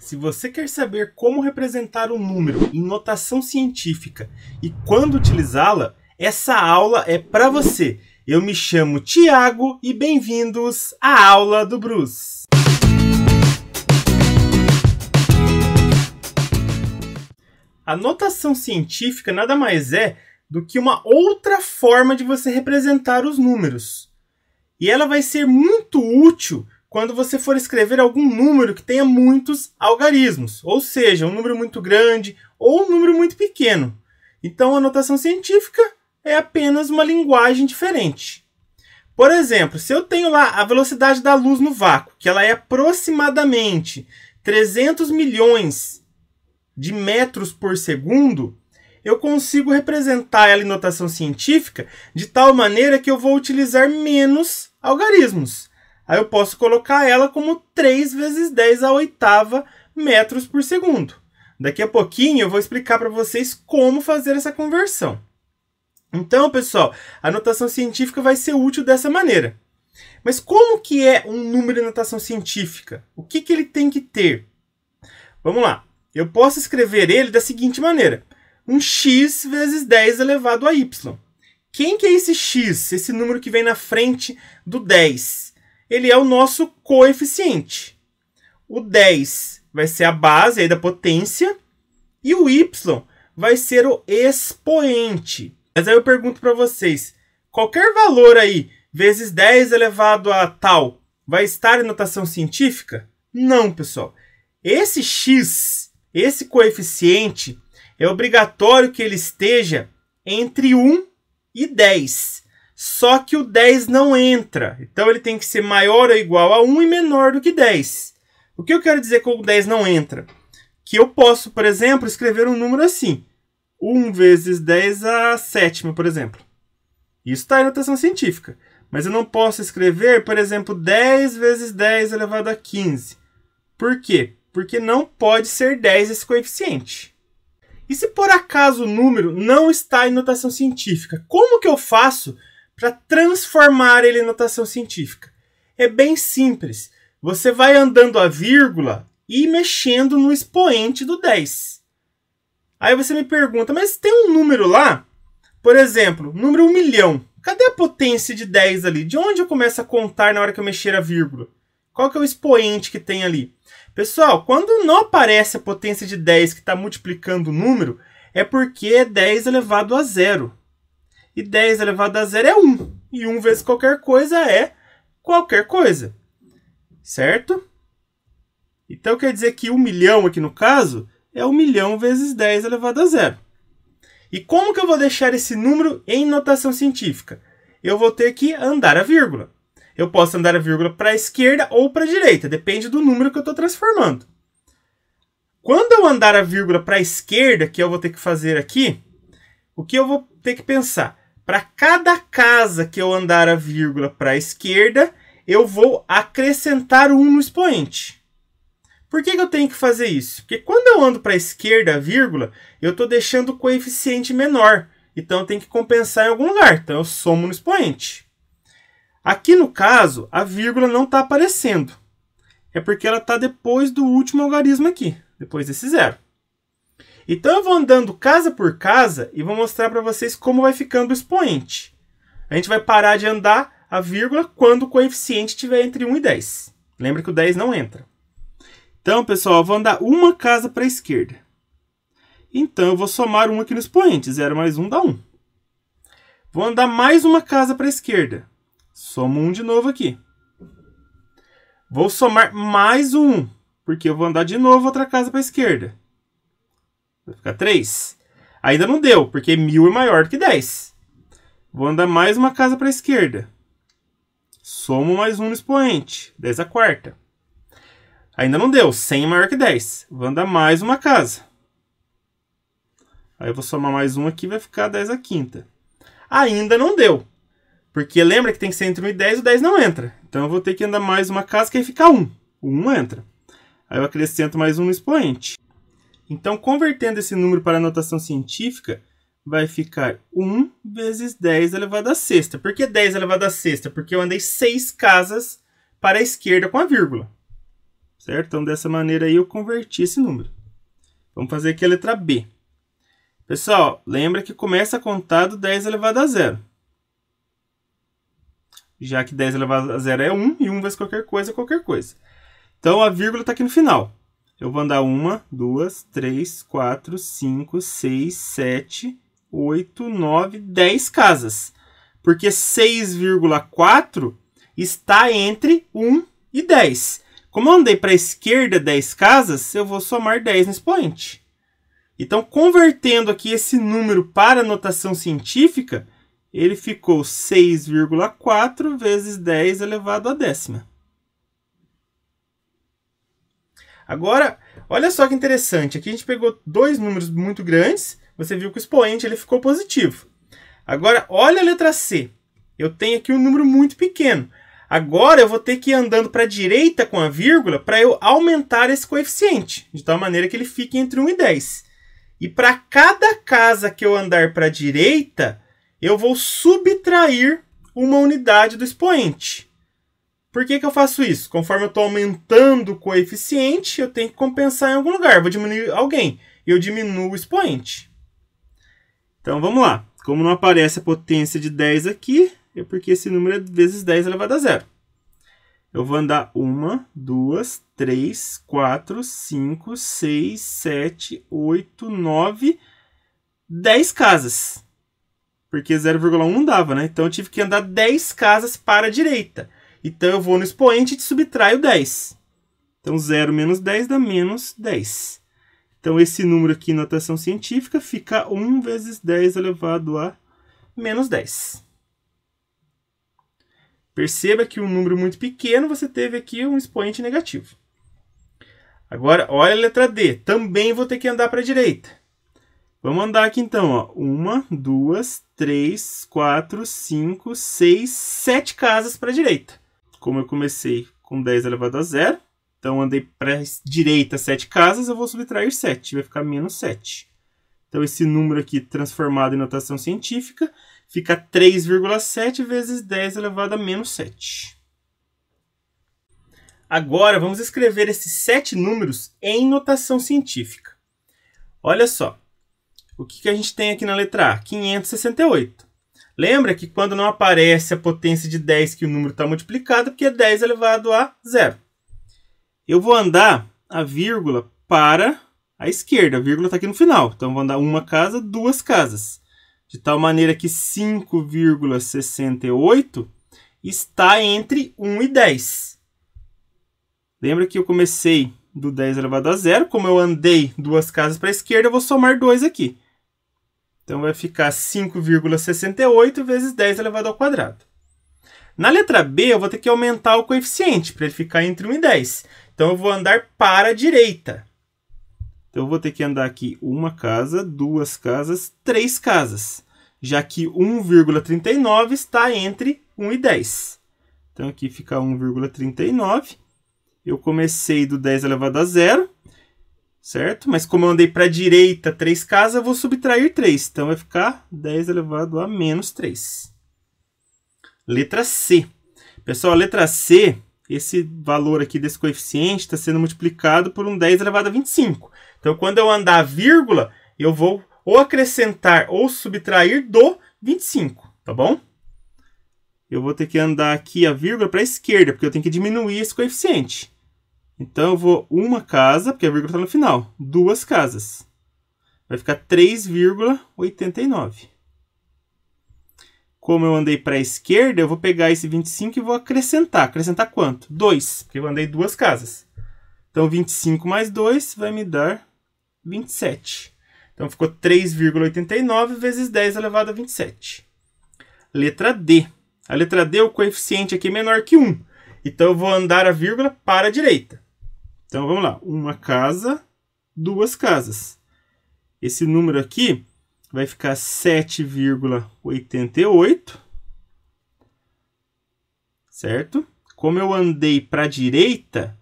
Se você quer saber como representar um número em notação científica e quando utilizá-la, essa aula é para você. Eu me chamo Tiago e bem-vindos à aula do Bruce. A notação científica nada mais é do que uma outra forma de você representar os números. E ela vai ser muito útil quando você for escrever algum número que tenha muitos algarismos, ou seja, um número muito grande ou um número muito pequeno. Então a notação científica é apenas uma linguagem diferente. Por exemplo, se eu tenho lá a velocidade da luz no vácuo, que ela é aproximadamente 300 milhões de metros por segundo, eu consigo representar ela em notação científica de tal maneira que eu vou utilizar menos algarismos. Aí eu posso colocar ela como 3 vezes 10 à oitava metros por segundo. Daqui a pouquinho eu vou explicar para vocês como fazer essa conversão. Então, pessoal, a notação científica vai ser útil dessa maneira. Mas como que é um número em notação científica? O que ele tem que ter? Vamos lá. Eu posso escrever ele da seguinte maneira. Um x vezes 10 elevado a y. Quem que é esse x? Esse número que vem na frente do 10. Ele é o nosso coeficiente. O 10 vai ser a base aí da potência e o y vai ser o expoente. Mas aí eu pergunto para vocês, qualquer valor aí, vezes 10 elevado a tal, vai estar em notação científica? Não, pessoal. Esse x, esse coeficiente, é obrigatório que ele esteja entre 1 e 10. Só que o 10 não entra. Então ele tem que ser maior ou igual a 1 e menor do que 10. O que eu quero dizer com o 10 não entra? Que eu posso, por exemplo, escrever um número assim. 1 vezes 10 à sétima, por exemplo. Isso está em notação científica. Mas eu não posso escrever, por exemplo, 10 vezes 10 elevado a 15. Por quê? Porque não pode ser 10 esse coeficiente. E se por acaso o número não está em notação científica, como que eu faço para transformar ele em notação científica? É bem simples. Você vai andando a vírgula e mexendo no expoente do 10. Aí você me pergunta, mas tem um número lá? Por exemplo, número 1 milhão. Cadê a potência de 10 ali? De onde eu começo a contar na hora que eu mexer a vírgula? Qual que é o expoente que tem ali? Pessoal, quando não aparece a potência de 10 que está multiplicando o número, é porque é 10 elevado a 0. E 10 elevado a 0 é 1. E 1 vezes qualquer coisa é qualquer coisa. Certo? Então quer dizer que 1 milhão aqui no caso é 1 milhão vezes 10 elevado a 0. E como que eu vou deixar esse número em notação científica? Eu vou ter que andar a vírgula. Eu posso andar a vírgula para a esquerda ou para a direita, depende do número que eu estou transformando. Quando eu andar a vírgula para a esquerda, que eu vou ter que fazer aqui, o que eu vou ter que pensar? Para cada casa que eu andar a vírgula para a esquerda, eu vou acrescentar 1 no expoente. Por que eu tenho que fazer isso? Porque quando eu ando para a esquerda a vírgula, eu estou deixando o coeficiente menor. Então eu tenho que compensar em algum lugar. Então eu somo no expoente. Aqui no caso, a vírgula não está aparecendo. É porque ela está depois do último algarismo aqui. Depois desse 0. Então eu vou andando casa por casa e vou mostrar para vocês como vai ficando o expoente. A gente vai parar de andar a vírgula quando o coeficiente estiver entre 1 e 10. Lembra que o 10 não entra. Então, pessoal, eu vou andar uma casa para a esquerda. Então, eu vou somar 1 aqui no expoente. 0 mais 1 dá 1. Vou andar mais uma casa para a esquerda. Somo 1 de novo aqui. Vou somar mais 1, porque eu vou andar de novo outra casa para a esquerda. Vai ficar 3. Ainda não deu, porque 1000 é maior do que 10. Vou andar mais uma casa para a esquerda. Somo mais 1 no expoente. 10 à quarta. Ainda não deu. 100 é maior que 10. Vou andar mais uma casa. Aí eu vou somar mais 1 aqui, vai ficar 10 à quinta. Ainda não deu. Porque lembra que tem que ser entre 1 e 10, o 10 não entra. Então eu vou ter que andar mais uma casa, que aí fica 1. O 1 entra. Aí eu acrescento mais 1 no expoente. Então, convertendo esse número para a notação científica, vai ficar 1 vezes 10 elevado à sexta. Por que 10 elevado à sexta? Porque eu andei 6 casas para a esquerda com a vírgula. certo? Então, dessa maneira aí, eu converti esse número. Vamos fazer aqui a letra B. Pessoal, lembra que começa a contar do 10 elevado a 0. Já que 10 elevado a 0 é 1, e 1 vezes qualquer coisa é qualquer coisa. Então, a vírgula está aqui no final. Eu vou andar 1, 2, 3, 4, 5, 6, 7, 8, 9, 10 casas. Porque 6,4 está entre 1 e 10. Como eu andei para a esquerda 10 casas, eu vou somar 10 no expoente. Então, convertendo aqui esse número para a notação científica, ele ficou 6,4 vezes 10 elevado à décima. Agora, olha só que interessante. Aqui a gente pegou dois números muito grandes. Você viu que o expoente ele ficou positivo. Agora, olha a letra C. Eu tenho aqui um número muito pequeno. Agora, eu vou ter que ir andando para a direita com a vírgula para eu aumentar esse coeficiente, de tal maneira que ele fique entre 1 e 10. E para cada casa que eu andar para a direita, eu vou subtrair uma unidade do expoente. Por que eu faço isso? Conforme eu estou aumentando o coeficiente, eu tenho que compensar em algum lugar. Eu vou diminuir alguém. Eu diminuo o expoente. Então, vamos lá. Como não aparece a potência de 10 aqui, é porque esse número é vezes 10 elevado a 0. Eu vou andar 1, 2, 3, 4, 5, 6, 7, 8, 9, 10 casas. Porque 0,1 não dava, né? Então, eu tive que andar 10 casas para a direita. Então, eu vou no expoente e subtraio 10. Então, 0 menos 10 dá menos 10. Então, esse número aqui em notação científica fica 1 vezes 10 elevado a menos 10. Perceba que um número muito pequeno, você teve aqui um expoente negativo. Agora, olha a letra D. Também vou ter que andar para a direita. Vamos andar aqui então. Ó. 1, 2, 3, 4, 5, 6, 7 casas para a direita. Como eu comecei com 10 elevado a 0, então andei para a direita 7 casas, eu vou subtrair 7, vai ficar menos 7. Então esse número aqui transformado em notação científica fica 3,7 vezes 10 elevado a menos 7. Agora vamos escrever esses 7 números em notação científica. Olha só, o que a gente tem aqui na letra A? 568. Lembra que quando não aparece a potência de 10 que o número está multiplicado, porque é 10 elevado a 0. Eu vou andar a vírgula para a esquerda. A vírgula está aqui no final. Então, eu vou andar uma casa, duas casas. De tal maneira que 5,68 está entre 1 e 10. Lembra que eu comecei do 10 elevado a 0. Como eu andei duas casas para a esquerda, eu vou somar 2 aqui. Então, vai ficar 5,68 vezes 10 elevado ao quadrado. Na letra B, eu vou ter que aumentar o coeficiente para ele ficar entre 1 e 10. Então, eu vou andar para a direita. Então, eu vou ter que andar aqui uma casa, duas casas, 3 casas. Já que 1,39 está entre 1 e 10. Então, aqui fica 1,39. Eu comecei do 10 elevado a 0. Certo? Mas como eu andei para a direita 3 casas, eu vou subtrair 3. Então, vai ficar 10 elevado a menos 3. Letra C. Pessoal, a letra C, esse valor aqui desse coeficiente está sendo multiplicado por um 10 elevado a 25. Então, quando eu andar a vírgula, eu vou ou acrescentar ou subtrair do 25. Tá bom? Eu vou ter que andar aqui a vírgula para a esquerda, porque eu tenho que diminuir esse coeficiente. Então, eu vou uma casa, porque a vírgula está no final. Duas casas. Vai ficar 3,89. Como eu andei para a esquerda, eu vou pegar esse 25 e vou acrescentar. Acrescentar quanto? 2, porque eu andei duas casas. Então, 25 mais 2 vai me dar 27. Então, ficou 3,89 vezes 10 elevado a 27. Letra D. A letra D, o coeficiente aqui é menor que 1. Então, eu vou andar a vírgula para a direita. Então, vamos lá. Uma casa, duas casas. Esse número aqui vai ficar 7,88. Certo? Como eu andei para a direita,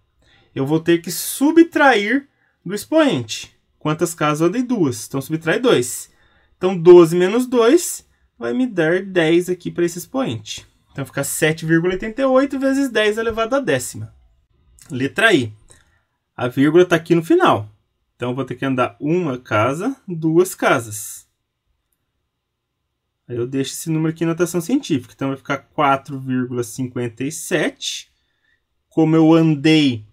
eu vou ter que subtrair do expoente. Quantas casas eu andei? Duas. Então, subtrai 2. Então, 12 menos 2 vai me dar 10 aqui para esse expoente. Então, fica 7,88 vezes 10 elevado à décima. Letra I. A vírgula está aqui no final. Então, eu vou ter que andar uma casa, duas casas. Aí eu deixo esse número aqui em notação científica. Então, vai ficar 4,57. Como eu andei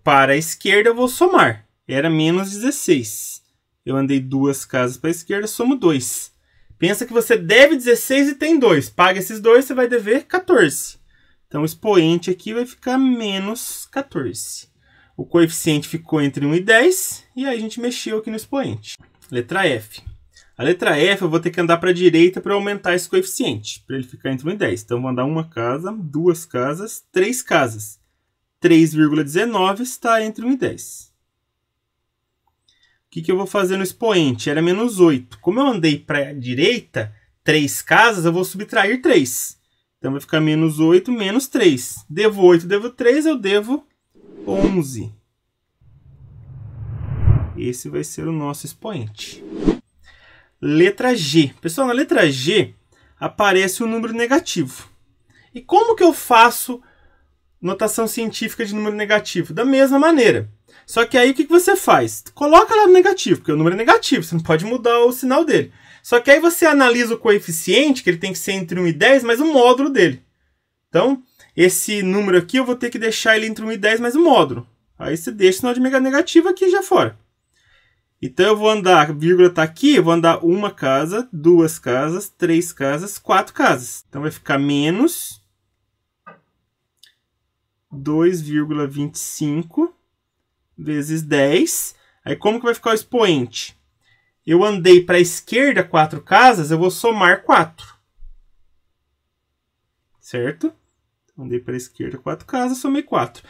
para a esquerda, eu vou somar. Era menos 16. Eu andei duas casas para a esquerda, somo 2. Pensa que você deve 16 e tem 2. Paga esses 2, você vai dever 14. Então, o expoente aqui vai ficar menos 14. O coeficiente ficou entre 1 e 10. E aí a gente mexeu aqui no expoente. Letra F. A letra F eu vou ter que andar para a direita para aumentar esse coeficiente. Para ele ficar entre 1 e 10. Então, eu vou andar uma casa, duas casas, três casas. 3,19 está entre 1 e 10. O que eu vou fazer no expoente? Era menos 8. Como eu andei para a direita, 3 casas, eu vou subtrair 3. Então, vai ficar menos 8 menos 3. Devo 8, devo 3, eu devo 11. Esse vai ser o nosso expoente. Letra G. Pessoal, na letra G aparece um número negativo. E como que eu faço notação científica de número negativo? Da mesma maneira. Só que aí o que você faz? Coloca lá no negativo, porque o número é negativo, você não pode mudar o sinal dele. Só que aí você analisa o coeficiente, que ele tem que ser entre 1 e 10, mais o módulo dele. Então, esse número aqui eu vou ter que deixar ele entre 1 e 10 mais o módulo. Aí você deixa o sinal de negativo aqui já fora. Então eu vou andar, a vírgula está aqui, eu vou andar uma casa, duas casas, três casas, quatro casas. Então vai ficar menos 2,25 vezes 10. Aí como que vai ficar o expoente? Eu andei para a esquerda 4 casas, eu vou somar 4. Certo? Andei para a esquerda 4 casas, somei 4.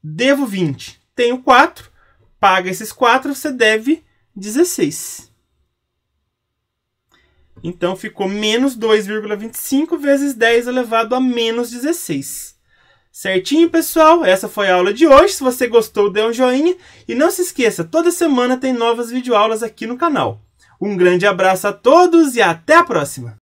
Devo 20. Tenho 4. Paga esses 4, você deve 16. Então ficou menos 2,25 vezes 10 elevado a menos 16. Certinho, pessoal? Essa foi a aula de hoje. Se você gostou, dê um joinha. E não se esqueça, toda semana tem novas videoaulas aqui no canal. Um grande abraço a todos e até a próxima!